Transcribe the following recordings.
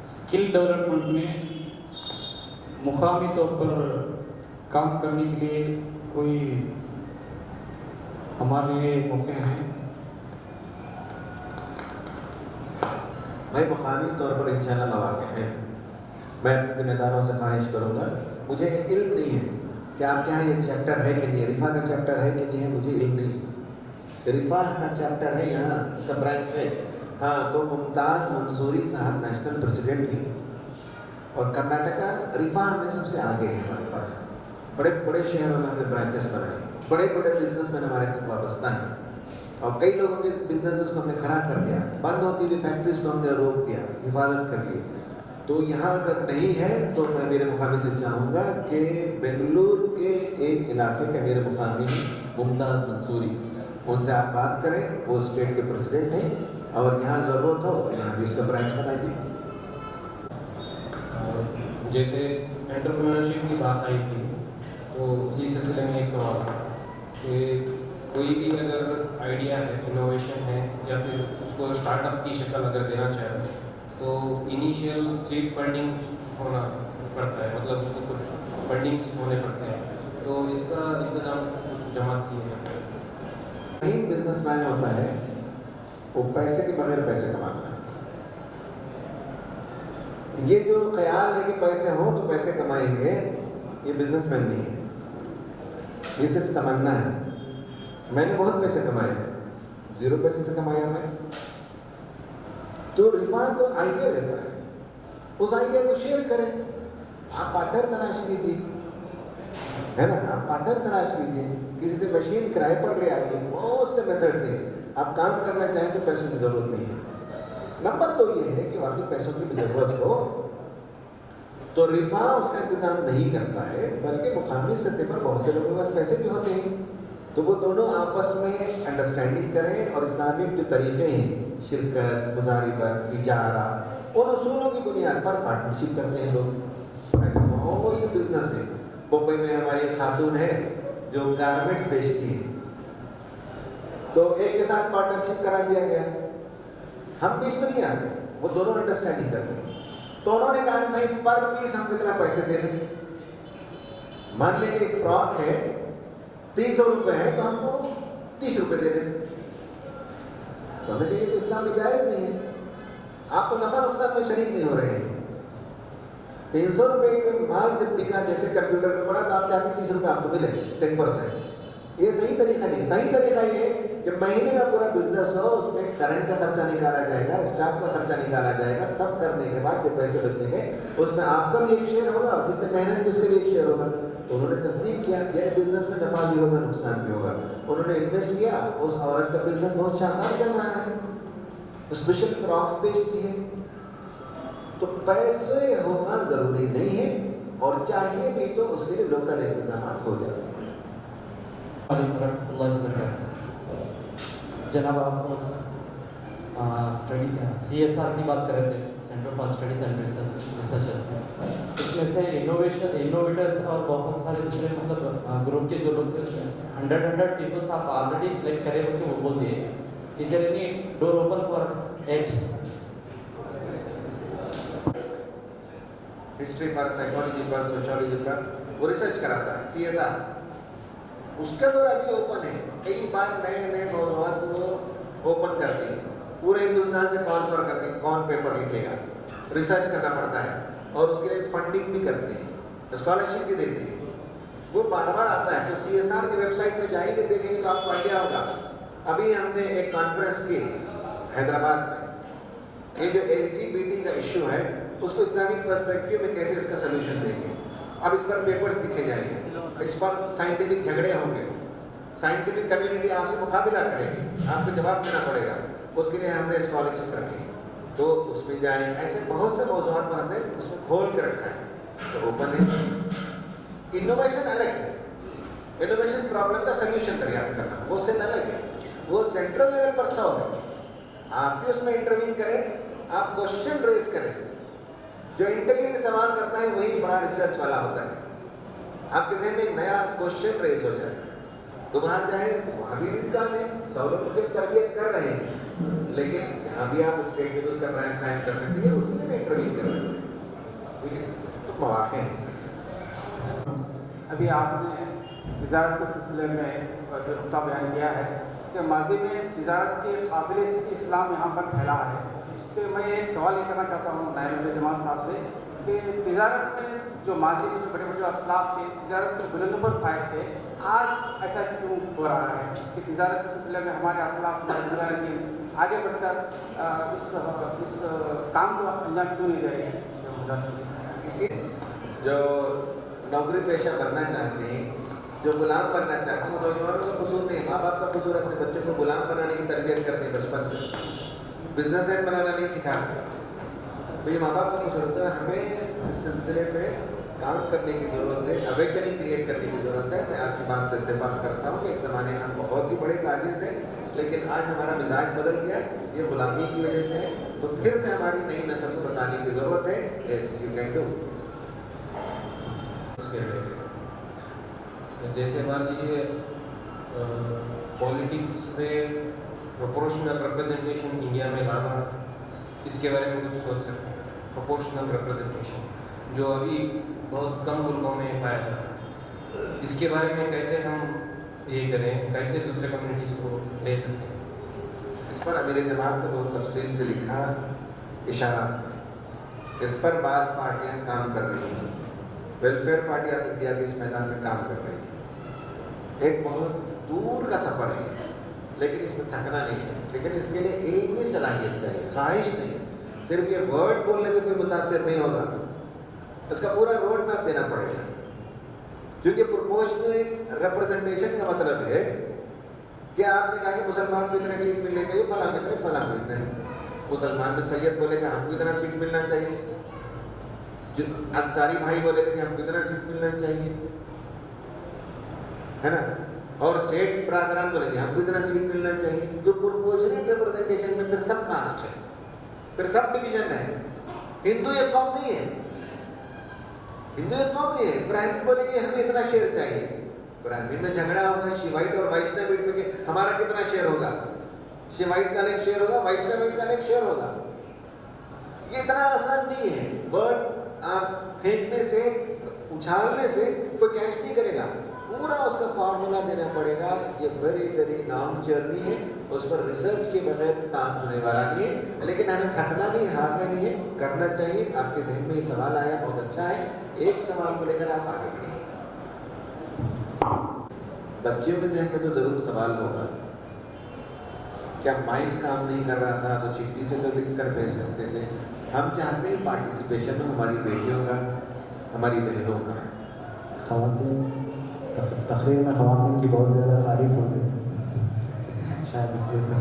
Skill development में मुकामी तौर पर काम करने के लिए कोई हमारे लिए मौके हैं? भाई मुकामी तौर पर इंशाल्लाह मौके हैं। मैं अपने जिम्मेदारों से ख्वाहिश करूँगा, मुझे इल्म नहीं है कि आपके यहाँ ये चैप्टर है कि नहीं, रिफा का चैप्टर है कि नहीं है, मुझे इल्म नहीं। रिफा का चैप्टर है यहाँ, इसका ब्रांच है। हाँ, तो मुमताज़ मंसूरी साहब नेशनल प्रेसिडेंट भी, और कर्नाटका रिफा में सबसे आगे है हमारे पास। बड़े बड़े शहरों में हमने ब्रांचेस बनाए, बड़े बड़े बिजनेसमैन हमारे साथ वाबस्ता हैं, और कई लोगों के बिजनेसेस को हमने खड़ा कर दिया, बंद होती हुई फैक्ट्रीज को हमने रोक दिया, हिफाजत कर ली। तो यहाँ अगर नहीं है तो मैं मेरे मुकामी से चाहूँगा कि बेंगलुरु के एक इलाके के मेरे मुकामी मुमताज़ मंसूरी, उनसे आप बात करें, वो स्टेट के प्रेसिडेंट हैं, और यहाँ ज़रूरत हो यहाँ भी उसका ब्रांच बनाइए। जैसे एंटरप्रेन्योरशिप की बात आई थी, तो उसी सिलसिले में एक सवाल था कि कोई भी अगर आइडिया है, इनोवेशन है, या फिर उसको स्टार्टअप की शक्ल अगर देना चाहे तो इनिशियल सीड फंडिंग होना पड़ता है, मतलब उसको कुछ फंडिंग्स होने पड़ते हैं, तो इसका इंतजाम जमात की है। कहीं बिजनेसमैन होता है वो पैसे के बगैर पैसे कमाता है। ये जो ख्याल है कि पैसे हो तो पैसे कमाएंगे, ये बिजनेसमैन नहीं है, ये सिर्फ तमन्ना है। मैंने बहुत पैसे कमाए, 0 पैसे से कमाया मैं। तो रिफा तो आइडिया देता है, उस आइडिया को शेयर करें। आप पार्टनर तलाश कीजिए, है ना, आप पार्टनर तलाश कीजिए, किसी से मशीन किराए पर ले आइए, बहुत से मेथड से आप काम करना चाहें तो पैसों की ज़रूरत नहीं है। नंबर 2 ये है कि वाकई पैसों की भी ज़रूरत हो तो रिफा उसका इंतज़ाम नहीं करता है, बल्कि मुकामी सतह पर बहुत से लोगों के पास पैसे भी होते हैं, तो वो दोनों आपस में अंडरस्टैंडिंग करें और इस्लामिक जो तरीक़े हैं, शिरकत, मुजारिबत, इजारा, उन उसूलों की बुनियाद पर पार्टनरशिप करते हैं लोग। ऐसे बहुत से बिजनेस है। मुंबई में हमारी एक खातून है जो गारमेंट्स बेचती है, तो एक के साथ पार्टनरशिप करा दिया गया, हम बीच में नहीं आते, वो दोनों अंडरस्टैंडिंग करते हैं। तो उन्होंने कहा भाई पर पीस हम कितना पैसे दे देंगे। मान लें कि एक फ्रॉक है 300 रुपये है, तो हमको 30 रुपये दे दें। तो हमें कहिए तो इस्लाम में जायज़ नहीं है, आप तो नफा नुकसान में शरीक नहीं हो रहे हैं। 300 रुपये का माल जब बिका, जैसे कंप्यूटर पर पड़ा, तो आप चाहते हैं 30 रुपये आपको मिले 10%। ये सही तरीका नहीं। सही तरीका ये है कि महीने का पूरा बिजनेस हो, उसमें करंट का खर्चा निकाला जाएगा, स्टाफ का खर्चा निकाला जाएगा, सब करने के बाद जो पैसे बचेंगे उसमें आपका भी एक शेयर होगा, जिसने मेहनत की उसके भी एक शेयर होगा। तो उन्होंने तस्लीम किया कि बिजनेस में नफा भी होगा, नुकसान भी होगा। उन्होंने इन्वेस्ट किया, उस औरत का बिजनेस बहुत शानदार चल रहा है, स्पेशल फ्रॉक्स बेचती है। तो पैसे होना ज़रूरी नहीं है, और चाहिए भी तो उसके लिए लोकल इंतजाम हो जाते हैं। जनाब, आप स्टडी CSR की बात कर रहे थे, centre for studies and researchers में, इसमें से इनोवेटर्स और बहुत सारे दूसरे मतलब ग्रुप के जो लोग थे, 100 पीपल्स आप ऑलरेडी सिलेक्ट करे करके वो बोलते हैं, is there any door open for it? History पर, साइकोलॉजी पर, सोशियोलॉजी पर वो रिसर्च कराता है CSR, उसका डोर अभी ओपन है। कई बार नए नए मौजूद वो ओपन करते हैं, पूरे हिंदुस्तान से कौन पर करते हैं, कौन पेपर लिखेगा, रिसर्च करना पड़ता है, और उसके लिए फंडिंग भी करते हैं, स्कॉलरशिप भी देते हैं। वो बार बार आता है। तो CSR की वेबसाइट में जाएंगे, देखेंगे तो आपको आइडिया होगा। अभी हमने एक कॉन्फ्रेंस की हैदराबाद में, ये जो LGBT का इश्यू है उसको इस्लामिक पर्सपेक्टिव में कैसे इसका सोल्यूशन देंगे। अब इस पर पेपर्स लिखे जाएंगे, इस पर साइंटिफिक झगड़े होंगे, साइंटिफिक कम्युनिटी आपसे मुकाबला करेगी, आपको जवाब देना पड़ेगा। उसके लिए हमने स्कॉलरशिप रखी, तो उसमें जाएँ। ऐसे बहुत से मौजूद पर हमने उसमें खोल के रखा है, तो ओपन है। इनोवेशन अलग है, इनोवेशन प्रॉब्लम का सोल्यूशन दरियाफ्त करना, वो सेट अलग है, वो सेंट्रल लेवल पर सॉल्व है। आप भी उसमें इंटरवीन करें, आप क्वेश्चन रेज करें। जो इंटेलिजेंट सवाल करता है वही बड़ा रिसर्च वाला होता है। आपके जहन में एक नया क्वेश्चन रेज हो जाए, तो बाहर जाए तो वहाँ भी काम है, 100 लोगों की तरबियत कर रहे हैं, लेकिन यहाँ भी आप स्टेट में उसका ब्रांच कायम कर सकती है, उसी में इंटरव्यू कर सकते हैं। मौके हैं। अभी आपने तिजारत के सिलसिले में जो नुक्ता बयान किया है कि माजी में तिजारत के काबिल इस्लाम यहाँ पर फैला है, कि मैं एक सवाल ये करना चाहता हूँ नायब जमात साहब से कि तिजारत में जो माजी में जो बड़े बड़े असलाफ थे, तिजारत के बुलंद पर फायज थे, आज ऐसा क्यों हो रहा है कि तिजारत के सिलसिले में हमारे असलाफ ने आगे बढ़कर इस काम को अंजाम क्यों नहीं दे रहे हैं? इसी जो नौकरी पेशा बनना चाहते हैं, जो गुलाम बनना चाहते हैं, नौजवानों का कसूर नहीं, माँ बाप का कसूर अपने बच्चों को गुलाम बनाने की तरबियत करते हैं बचपन से, बिजनेसमैन बनाना नहीं सिखाते। तो ये माँ बाप का कसूर होता है। हमें इस सिलसिले में काम करने की ज़रूरत है, अवेकनिंग क्रिएट करने की ज़रूरत है। मैं आपकी बात से इत्तेफाक करता हूँ कि एक ज़माने हम बहुत ही बड़े ताजिर थे, लेकिन आज हमारा मिजाज बदल गया, ये गुलामी की वजह से है। तो फिर से हमारी नई नस्ल को बताने की ज़रूरत है, यस यू कैन डू। जैसे मान लीजिए पॉलिटिक्स में प्रोपोर्शनल रिप्रेजेंटेशन इंडिया में लाना, इसके बारे में कुछ सोच सकते हैं? प्रोपोर्शनल रिप्रेजेंटेशन जो अभी बहुत कम मुल्कों में पाया जाता है, इसके बारे में कैसे हम ये करें, कैसे दूसरे कम्युनिटीज़ को ले सकते हैं? इस पर अमीर जमात ने बहुत तफसील से लिखा, इशारा, इस पर बाज़ पार्टियाँ काम कर रही हैं। वेलफेयर पार्टी ऑफ इंडिया भी इस मैदान में काम कर रही है। एक बहुत दूर का सफ़र है, लेकिन इसमें थकना नहीं है। लेकिन इसके लिए इल्मी सलाहियत चाहिए, ख्वाहिश नहीं। सिर्फ ये वर्ड बोलने से कोई मुतासिर नहीं होगा, इसका पूरा रोड मैप देना पड़ेगा। क्योंकि प्रोपोर्शनल रिप्रेजेंटेशन का मतलब है कि आपने कहा कि मुसलमान को इतने सीट मिलनी चाहिए, फलां कितने, फलां कितने। मुसलमान में सैयद बोलेगा हमको इतना सीट मिलना चाहिए, जो अंसारी भाई बोलेगा कि हमको इतना सीट मिलना चाहिए, है ना, और सेठ बरादरान बोलेंगे हमको इतना सीट मिलना चाहिए। तो प्रोपोर्शनल रिप्रेजेंटेशन में फिर सब कास्ट है, फिर सब डिवीजन है। हिंदू एक कौम नहीं है, हिंदू एक कौम नहीं है। ब्राह्मण बोलेंगे हमें इतना शेयर चाहिए, ब्राह्मण में झगड़ा होगा शिवाइट और वैष्णव में कि हमारा कितना शेयर होगा, शिवाइट का अलग शेयर होगा, वैष्णव का अलग शेयर होगा। ये इतना आसान नहीं है। वर्ड आप फेंकने से, उछालने से कोई कैच नहीं करेगा, पूरा उसका फार्मूला देना पड़ेगा। ये वेरी वेरी लॉन्ग जर्नी है, उस पर रिसर्च के बगैर काम होने वाला नहीं है। लेकिन हमें थकना नहीं, हारना नहीं है, करना चाहिए। आपके जहन में ये सवाल आया, बहुत अच्छा है। एक सवाल को लेकर आप आगे बढ़िए। बच्चियों के जहन में तो जरूर सवाल होगा, क्या माइंड काम नहीं कर रहा था तो चिट्ठी से तो लिख कर भेज सकते थे। हम चाहते हैं पार्टिसिपेशन में हमारी बेटियों का, हमारी बहनों का। ख़वातीन तकरीर में ख़वातीन की बहुत ज़्यादा तारीफ हो गई, शायद इसलिए से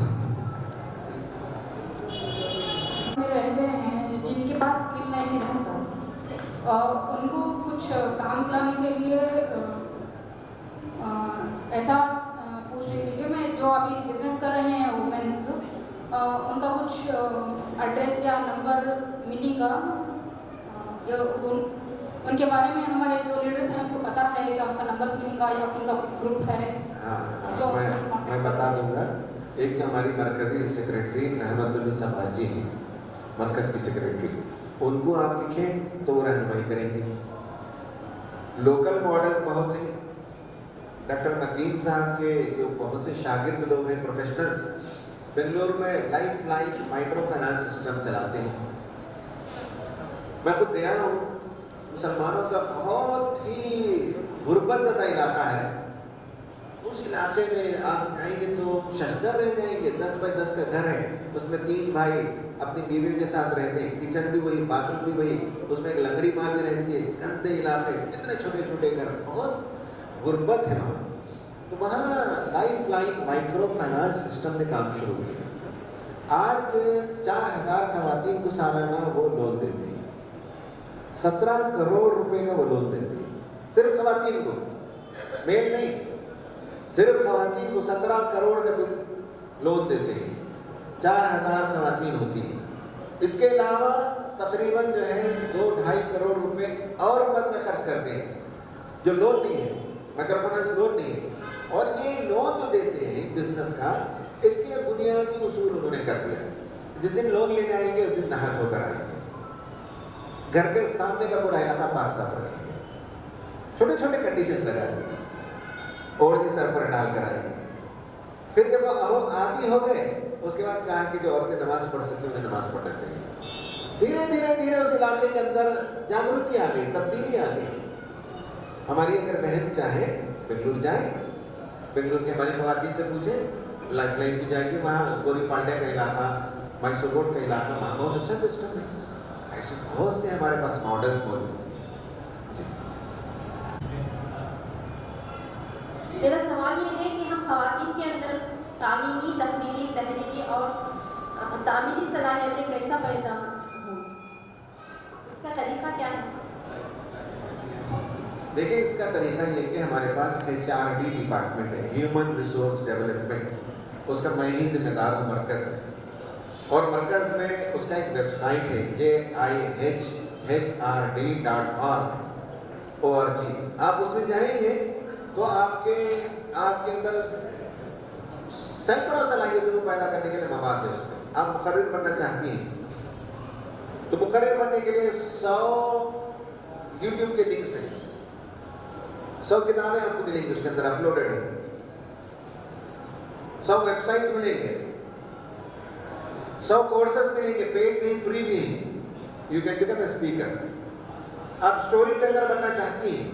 रहते हैं जिनके पास स्किल नहीं रहता, उनको कुछ काम दिलाने के लिए ऐसा पूछ रही थी कि मैं जो अभी बिजनेस कर रहे हैं वुमेन्स, उनका कुछ एड्रेस या नंबर मिलने का, उनके बारे में हमारे जो लीडर्स हैं उनको पता है कि उनका नंबर मिलने का या उनका ग्रुप है? जो मैं बता दूंगा। एक हमारी मरकज़ी सेक्रेटरी रहमतुन्निसा बाजी हैं, मरकज़ की सेक्रेटरी, उनको आप लिखें तो वो रहनुमाई करेंगे। लोकल मॉडल्स बहुत हैं। डॉक्टर नदीम साहब के जो बहुत से शागिर्द लोग हैं, प्रोफेशनल्स, बेंगलुरु में life line micro finance system चलाते हैं। मैं खुद गया हूँ। मुसलमानों का बहुत ही गुर्बत ज़दा इलाका है। उस इलाके में आप जाएंगे तो शजदा रह जाएंगे। 10 बाई 10 का घर है, उसमें 3 भाई अपनी बीवी के साथ रहते हैं, किचन भी वही, बाथरूम भी वही, उसमें एक लंगड़ी माँ भी रहती है। गंदे इलाके, इतने छोटे छोटे घर, बहुत गुर्बत है वहाँ। तो वहाँ life line micro finance system ने काम शुरू किया। आज 4000 खवातीन को सालाना वो लोन देते हैं। 17 करोड़ रुपए का वो लोन देते हैं, सिर्फ खवातीन को, मेल नहीं, सिर्फ खवातीन को 17 करोड़ का लोन देते हैं। 4000 खवातीन होती हैं। इसके अलावा तकरीबन जो है 2-2.5 करोड़ रुपए और मद में खर्च करते हैं, जो लोन नहीं है, माइक्रो फाइनेंस लोन नहीं है। और ये लोन जो देते हैं बिजनेस का, इसके लिए बुनियादी उसूल उन्होंने कर दिया। जिस दिन लोन लेने आएंगे उस दिन नहात होकर आएंगे। घर के सामने का पूरा इलाका पाक साफ रखेंगे, छोटे छोटे कंडीशंस लगा देंगे, ओढ़नी सर पर डाल कर आएंगे। फिर जब वो आदि हो गए उसके बाद कहा कि जो औरतें नमाज पढ़ सकती उन्हें नमाज पढ़ना चाहिए। धीरे धीरे धीरे उस इलाके के अंदर जागृति आ गई, तब्दीली आ गई। हमारी अगर बहन चाहे बेंगलुरु जाए, बेंगलुरु के हमारी खवातीन से पूछे, लाइफ लाइन भी जाएगी, वहाँ गोरी पांड्या का इलाका, मैसूर रोड का इलाका, वहाँ बहुत अच्छा सिस्टम है। ऐसे बहुत से हमारे पास मॉडल्स मौजूद हैं। मेरा सवाल ये है कि हम खवातीन के अंदर तालीमी, तहरीरी, तहरीरी और तामीली सलाहियतें कैसा पैदा हों, इसका तरीका क्या है? देखिए, इसका तरीका ये कि हमारे पास HRD डिपार्टमेंट है, ह्यूमन रिसोर्स डेवलपमेंट, उसका मैं ही जिम्मेदार हूँ, मरकज़ है। और मरकज़ में उसका एक वेबसाइट है JIHHRD.org। आप उसमें जाएंगे तो आपके अंदर सैकड़ों सलाहियतों को पैदा करने के लिए मवाद है उसमें। आप मुकर्रिर बनना चाहती हैं तो मुकर्रिर बनने के लिए 100 यूट्यूब के लिंक्स हैं, 100 किताबें आपको मिलेंगी, उसके अंदर अपलोडेड है, 100 वेबसाइट्स मिलेंगे, 100 कोर्सेस मिलेंगे, पेड भी, फ्री भी। You can become a speaker. आप स्टोरी टेलर बनना चाहती हैं,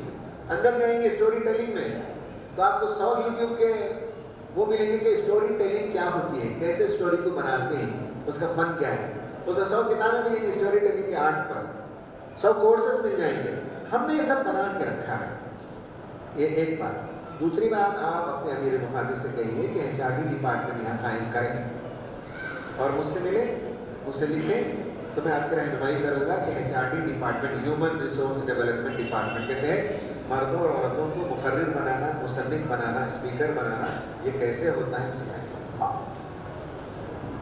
अंदर जाएंगे स्टोरी टेलिंग में तो आपको 100 यूट्यूब के वो मिलेंगे कि स्टोरी टेलिंग क्या होती है, कैसे स्टोरी को बनाते हैं, उसका फन क्या है। तो 100 किताबें मिलेंगी स्टोरी टेलिंग के आर्ट पर, 100 कोर्सेस मिल जाएंगे। हमने ये सब बना के रखा है। ये एक बात। दूसरी बात, आप अपने अमीर मुखातिब से कहिए कि HRD डिपार्टमेंट यहाँ कायम करें और मुझसे मिले, मुझसे लिखें, तो मैं आपकी रहनुमाई करूँगा कि HRD department, human resource development department के तहत मर्दों और औरतों को मुकर्रिर बनाना, मुसन्निफ बनाना, स्पीकर बनाना, ये कैसे होता है सिखाएं।